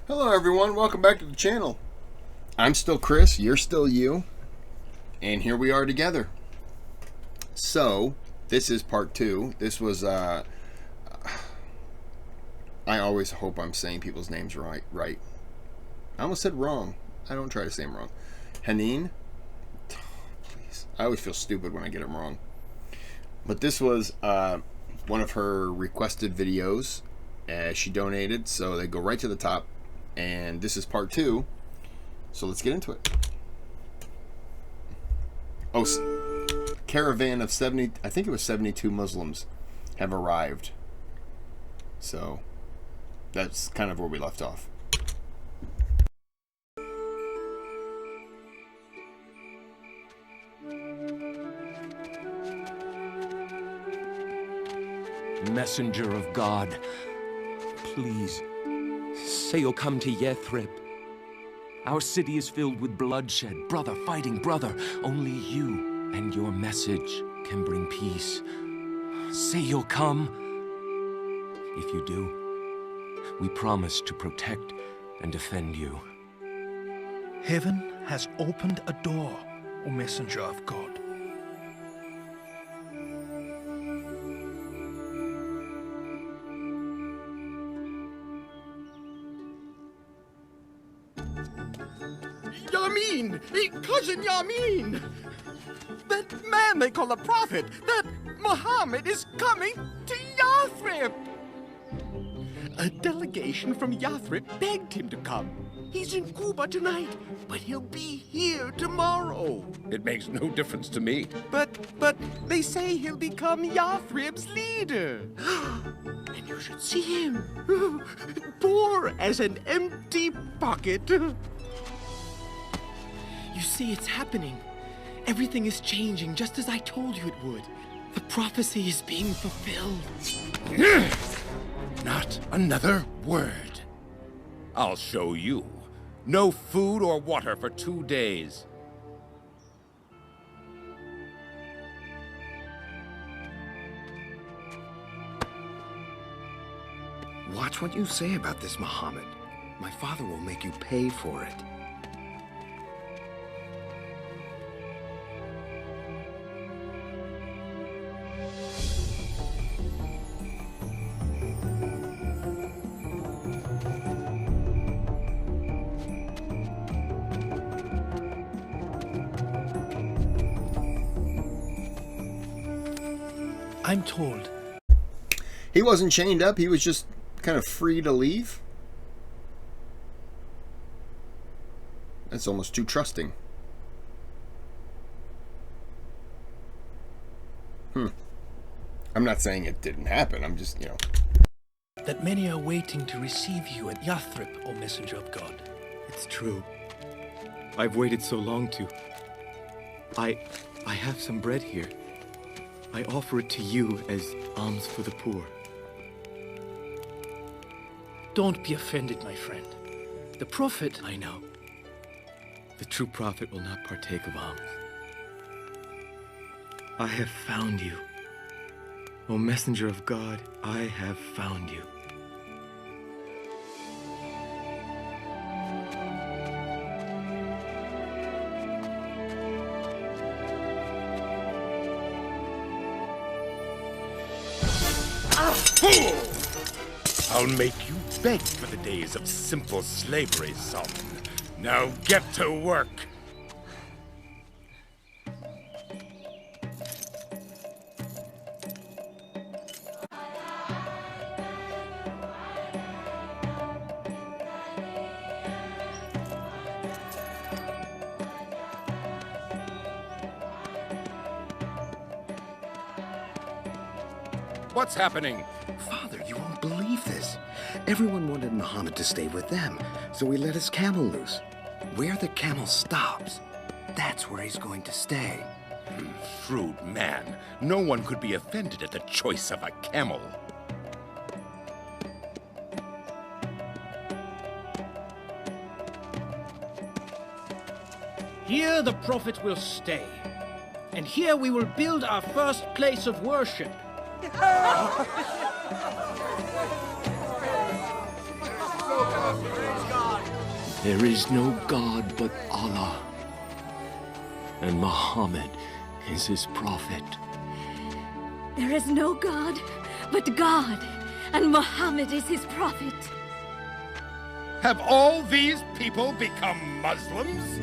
Hello everyone, welcome back to the channel. I'm still Kris, you're still you, and here we are together. So, this is part 2. This was, I always hope I'm saying people's names right. I almost said wrong. I don't try to say them wrong. Haneen? Please. I always feel stupid when I get them wrong. But this was one of her requested videos. She donated, so they go right to the top. And this is part 2, so let's get into it. Oh, caravan of 70, I think it was 72 Muslims have arrived. So that's kind of where we left off. Messenger of God, please. Say you'll come to Yathrib. Our city is filled with bloodshed, brother fighting brother. Only you and your message can bring peace. Say you'll come. If you do, we promise to protect and defend you. Heaven has opened a door, O messenger of God. Yamin! Cousin Yamin! That man they call a prophet, that Muhammad is coming to Yathrib! A delegation from Yathrib begged him to come. He's in Cuba tonight, but he'll be here tomorrow. It makes no difference to me. But they say he'll become Yathrib's leader. And you should see him. Poor as an empty pocket. You see, it's happening. Everything is changing just as I told you it would. The prophecy is being fulfilled. Not another word. I'll show you. No food or water for 2 days. Watch what you say about this, Muhammad. My father will make you pay for it. I'm told. He wasn't chained up, he was just kind of free to leave. That's almost too trusting. I'm not saying it didn't happen, I'm just, That many are waiting to receive you at Yathrib, O messenger of God. It's true. I've waited so long to. I have some bread here. I offer it to you as alms for the poor. Don't be offended, my friend. The prophet... I know. The true prophet will not partake of alms. I have found you. O messenger of God, I have found you. Fool! I'll make you beg for the days of simple slavery, SALMAN. Now get to work! What's happening? Father, you won't believe this. Everyone wanted Muhammad to stay with them, so we let his camel loose. Where the camel stops, that's where he's going to stay. Shrewd man. No one could be offended at the choice of a camel. Here the prophet will stay, and here we will build our first place of worship. Praise God. There is no God but Allah, and Muhammad is his prophet. There is no God but God, and Muhammad is his prophet. Have all these people become Muslims?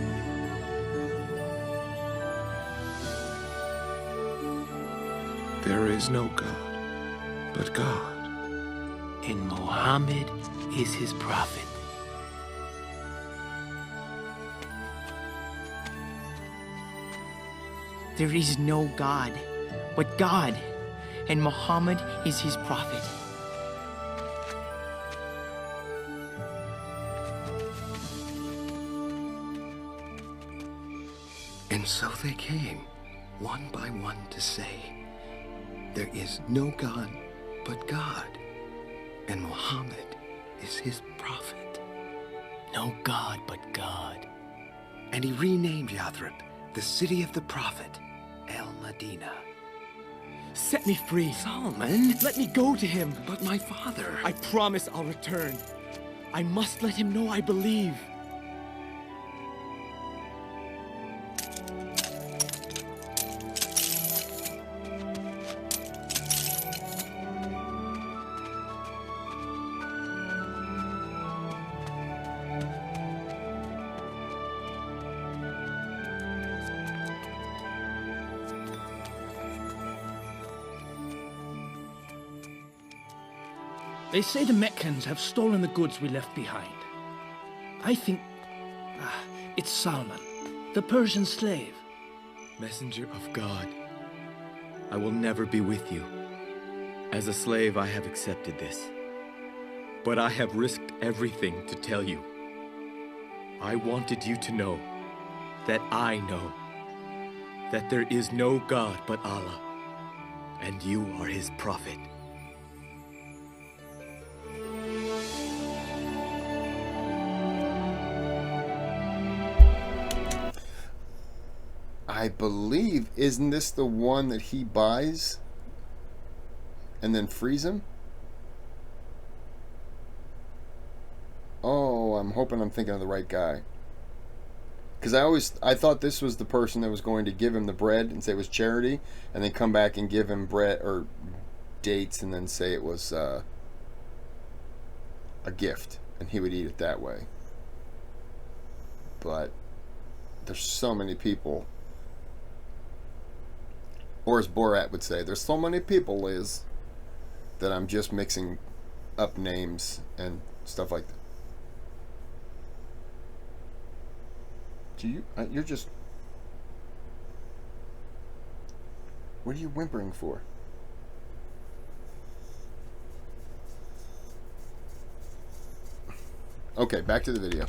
There is no God but God. And Muhammad is his prophet. There is no God but God, and Muhammad is his prophet. And so they came, one by one, to say, there is no God but God, and Muhammad is his prophet. No God but God. And he renamed Yathrib, the city of the prophet, Medina. Set me free. SALMAN? Let me go to him. But my father... I promise I'll return. I must let him know I believe. They say the Meccans have stolen the goods we left behind. I think... it's Salman, the Persian slave. Messenger of God, I will never be with you. As a slave, I have accepted this. But I have risked everything to tell you. I wanted you to know that I know that there is no God but Allah, and you are his prophet. I believe, isn't this the one that he buys and then frees him? Oh, I'm hoping I'm thinking of the right guy. Because I thought this was the person that was going to give him the bread and say it was charity, and then come back and give him bread or dates and then say it was a gift, and he would eat it that way. But there's so many people. Or as Borat would say, there's so many people, Liz, that I'm just mixing up names and stuff like that. You're just... What are you whimpering for? Okay, back to the video.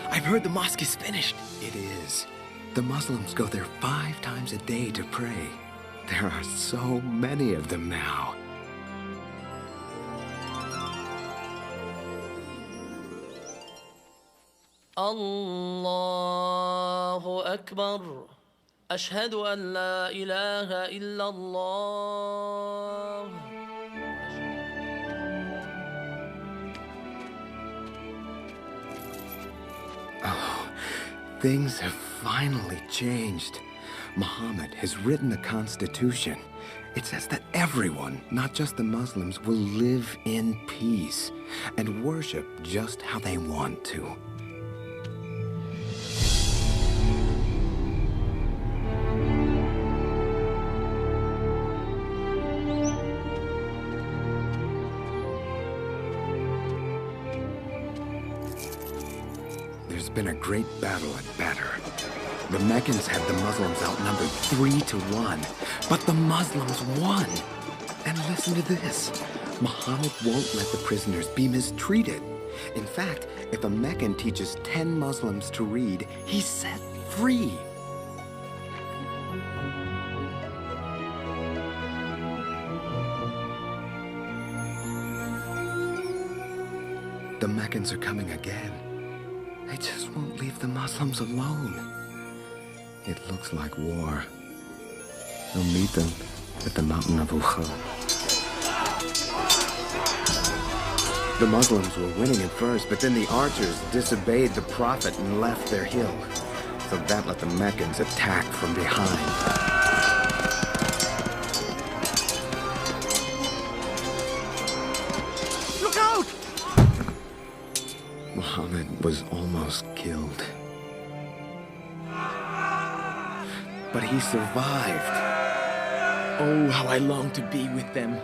I've heard the mosque is finished. It is. The Muslims go there 5 times a day to pray. There are so many of them now. Allahu Akbar. Ashhadu an la ilaha illallah. Oh, things have finally changed. Muhammad has written a constitution. It says that everyone, not just the Muslims, will live in peace and worship just how they want to. There's been a great battle at Badr. The Meccans had the Muslims outnumbered 3-1, but the Muslims won. And listen to this. Muhammad won't let the prisoners be mistreated. In fact, if a Meccan teaches 10 Muslims to read, he's set free. The Meccans are coming again. They just won't leave the Muslims alone. It looks like war. We'll meet them at the mountain of Uhud. The Muslims were winning at first, but then the archers disobeyed the Prophet and left their hill. So that let the Meccans attack from behind. Look out! Muhammad was almost killed. But he survived. Oh, how I long to be with them.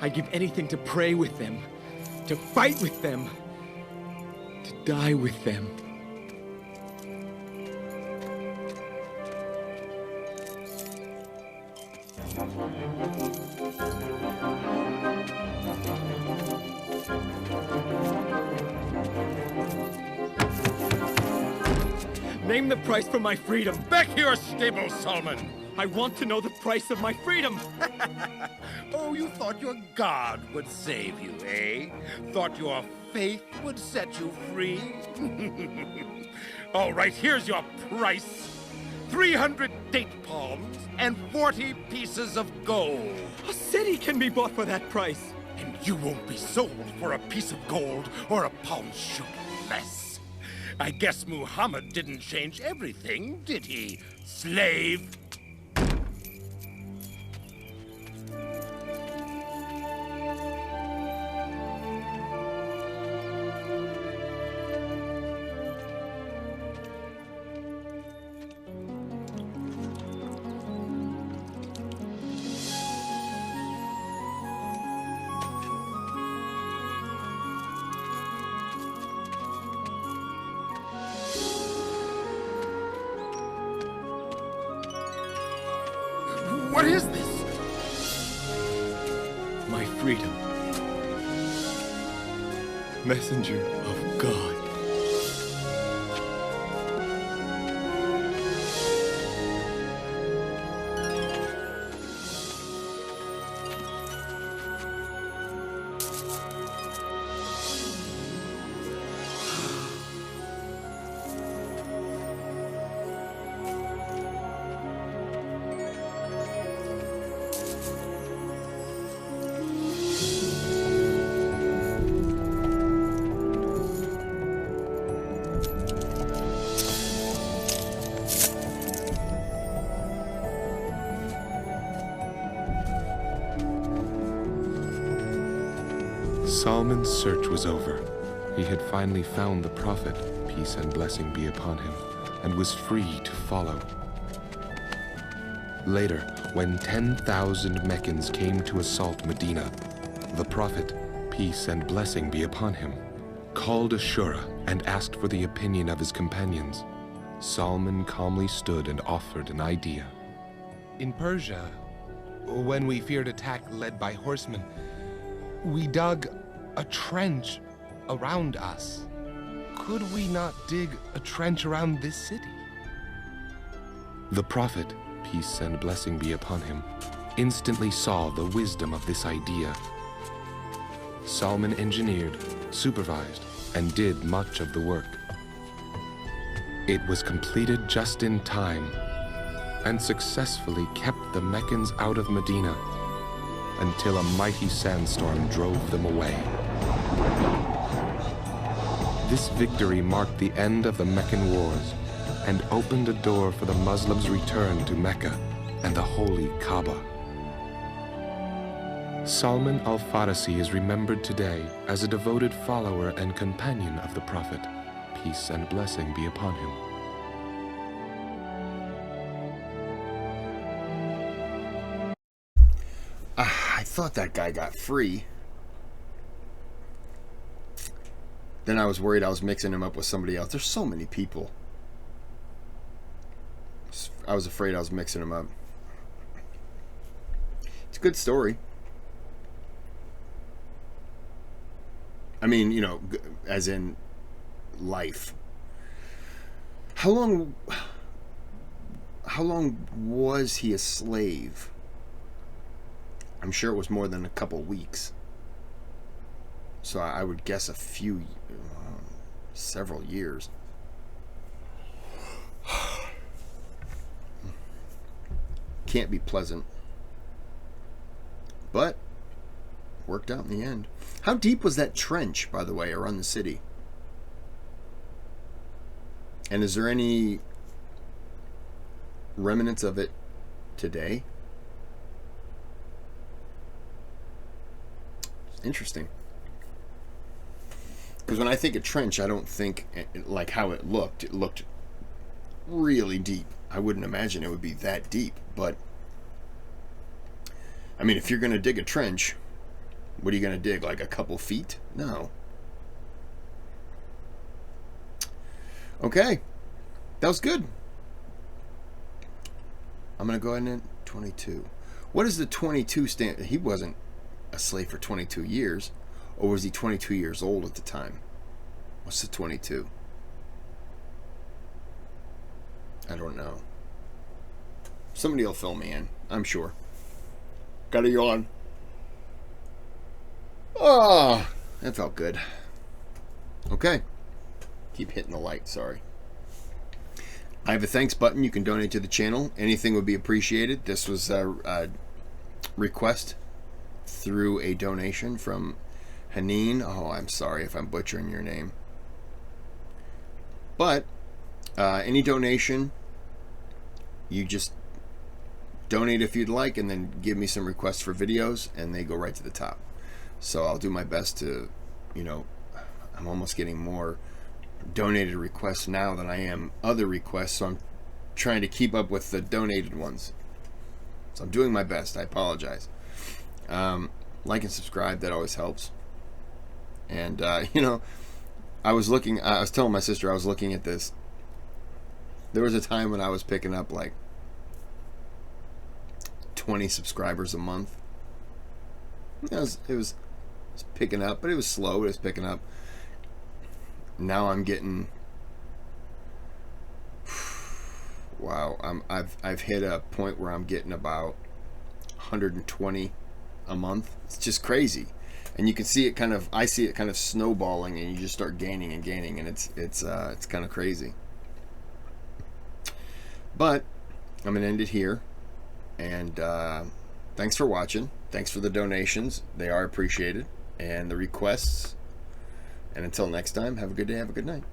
I'd give anything to pray with them, to fight with them, to die with them. Name the price for my freedom. Back here, stable Salman. I want to know the price of my freedom. Oh, you thought your God would save you, eh? Thought your faith would set you free? All right, here's your price. 300 date palms and 40 pieces of gold. A city can be bought for that price. And you won't be sold for a piece of gold or a palm shoot less. I guess Muhammad didn't change everything, did he, slave? What is this? My freedom. Messenger of God. Salman's search was over. He had finally found the Prophet, peace and blessing be upon him, and was free to follow. Later, when 10,000 Meccans came to assault Medina, the Prophet, peace and blessing be upon him, called a shura and asked for the opinion of his companions. Salman calmly stood and offered an idea. In Persia, when we feared attack led by horsemen, we dug a trench around us. Could we not dig a trench around this city? The Prophet, peace and blessing be upon him, instantly saw the wisdom of this idea. Salman engineered, supervised, and did much of the work. It was completed just in time and successfully kept the Meccans out of Medina until a mighty sandstorm drove them away. This victory marked the end of the Meccan Wars and opened a door for the Muslims' return to Mecca and the holy Kaaba. Salman al-Farisi is remembered today as a devoted follower and companion of the Prophet, peace and blessing be upon him. I thought that guy got free. Then I was worried I was mixing him up with somebody else. There's so many people. I was afraid I was mixing him up. It's a good story. I mean, you know, as in life. How long was he a slave? I'm sure it was more than a couple weeks. So I would guess several years. Can't be pleasant. But worked out in the end. How deep was that trench, by the way, around the city? And is there any remnants of it today? Interesting. Because when I think of trench, I don't think like how it looked. It looked really deep. I wouldn't imagine it would be that deep. But, I mean, if you're going to dig a trench, what are you going to dig? Like a couple feet? No. Okay. That was good. I'm going to go ahead and 22. What is the 22 stand? He wasn't a slave for 22 years. Or was he 22 years old at the time? What's the 22? I don't know. Somebody will fill me in, I'm sure. Got a yawn. Oh, that felt good. Okay. Keep hitting the light, sorry. I have a thanks button. You can donate to the channel. Anything would be appreciated. This was a request through a donation from Haneen. Oh, I'm sorry if I'm butchering your name. But any donation, you just donate if you'd like, and then give me some requests for videos, and they go right to the top. So I'll do my best to, you know, I'm almost getting more donated requests now than I am other requests, so I'm trying to keep up with the donated ones. So I'm doing my best. I apologize. Like and subscribe, that always helps. And you know, I was telling my sister I was looking at this. There was a time when I was picking up like 20 subscribers a month. It was picking up, but it was slow. It was picking up. Now I'm getting, wow, I've hit a point where I'm getting about 120 a month. It's just crazy. And you can see it I see it kind of snowballing, and you just start gaining and gaining, and it's kind of crazy. But I'm gonna end it here, and thanks for watching. Thanks for the donations. They are appreciated, and the requests. And until next time, have a good day, have a good night.